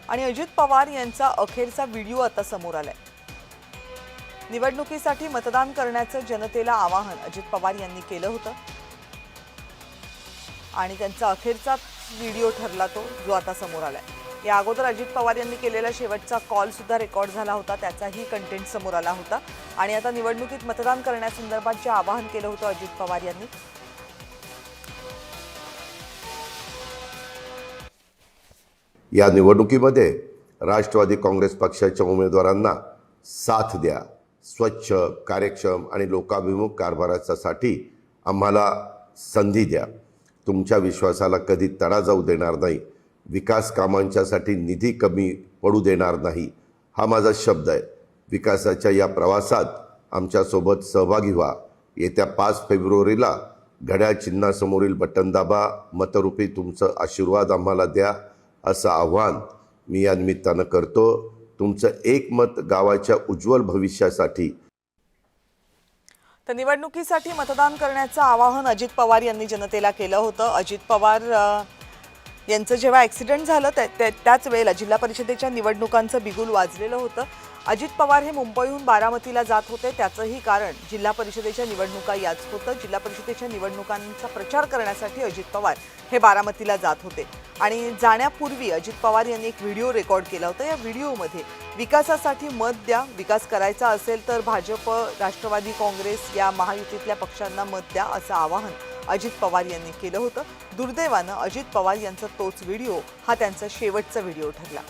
आणि अजित पवार यांचा अखेरचा व्हिडिओ आता समोर आलाय। निवडणुकीसाठी मतदान करण्याचं जनतेला आवाहन अजित पवार यांनी केलं होतं आणि त्यांचा अखेरचा व्हिडिओ ठरला तो जो आता समोर आलाय। या अगोदर अजित पवार यांनी केलेला शेवटचा कॉल सुद्धा रेकॉर्ड झाला होता, त्याचाही कंटेंट समोर आला होता आणि आता निवडणुकीत मतदान करण्यासंदर्भात जे आवाहन केलं होतं अजित पवार यांनी, या निवडणुकीमध्ये राष्ट्रवादी काँग्रेस पक्षाच्या उमेदवारांना साथ द्या। स्वच्छ, कार्यक्षम आणि लोकाभिमुख कारभारासाठी आम्हाला संधी द्या। तुमच्या विश्वासाला कधी तडा जाऊ देणार नाही। विकास कामांच्यासाठी निधी कमी पडू देणार नाही, हा माझा शब्द आहे। विकासाच्या या प्रवासात आमच्यासोबत सहभागी व्हा। येत्या 5 फेब्रुवारीला घड्याळ चिन्हासमोरील बटन दाबा, मतरूपी तुमचं आशीर्वाद आम्हाला द्या, असं आव्हान मी या निमित्तानं करतो। तुमचं एक मत गावाच्या उज्ज्वल भविष्यासाठी। तर निवडणुकीसाठी मतदान करण्याचं आवाहन अजित पवार यांनी जनतेला केलं होतं। अजित पवार यांचं जेव्हा ॲक्सिडेंट झालं त्याच वेळेला जिल्हा परिषदेच्या निवडणुकांचं बिगुल वाजलेलं होतं। अजित पवार हे मुंबईहून बारामतीला जात होते, त्याचंही कारण जिल्हा परिषदेच्या निवडणुका याच होतं। जिल्हा परिषदेच्या निवडणुकांचा प्रचार करण्यासाठी अजित पवार हे बारामतीला जात होते आणि जाण्यापूर्वी अजित पवार यांनी एक व्हिडिओ रेकॉर्ड केला होता। या व्हिडिओमध्ये विकासासाठी मत द्या, विकास करायचा असेल तर भाजप, राष्ट्रवादी काँग्रेस या महायुतीतल्या पक्षांना मत द्या, असं आवाहन अजित पवार यांनी केलं होतं। दुर्दैवानं अजित पवार यांचा तोच व्हिडिओ हा त्यांचा शेवटचा व्हिडिओ ठरला।